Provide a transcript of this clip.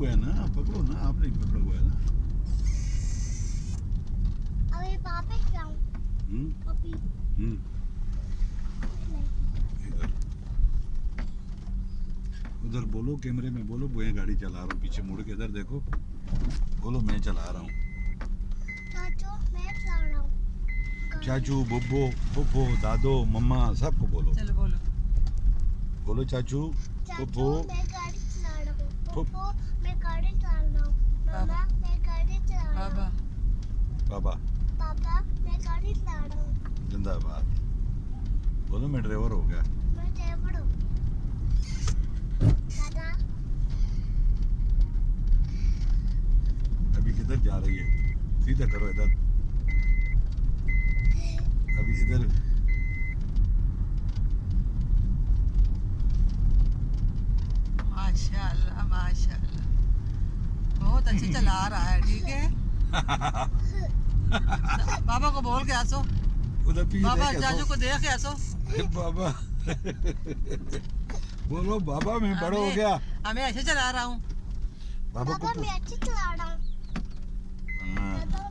हुआ है ना, पकड़ो ना, आप नहीं पकड़ा हुआ है ना। अभी पापा जाऊं अभी इधर उधर बोलो, कैमरे में बोलो, मैं गाड़ी चला रहा हूँ, पीछे मुड़ के इधर देखो, बोलो मैं चला रहा हूँ। चाचू मैं चला रहा हूँ चाचू, बुब्बो, फुफ्फो, दादो, मम्मा, सबको बोलो। चलो बोलो। बोलो चाचू, चाचू फुफ्फो, मैं गाड़ी चला रहा हूँ पप्पू मैं गाड़ी चला रहा हूँ मम्मा मैं गाड़ी चला रहा बाबा हूँ बाबा, पापा मैं गाड़ी चला रहा हूँ जिंदाबाद। बोलो मैं ड्राइवर हो गया। मैं ड्राइवर हूँ दादा अभी किधर जा रही है? सीधा करो इधर, अभी इधर। माशाल्लाह माशाल्लाह, बहुत अच्छे चला रहा है। ठीक है, बाबा को बोल के आसो, उधर पीछे बाबा देख के चाचू सो। को देख के आसो। अरे बाबा बोलो बाबा मैं बड़ा हो गया। मैं ऐसे चला रहा हूँ। बाबा पापा को मैं अच्छी चला रहा हूँ हाँ, पापा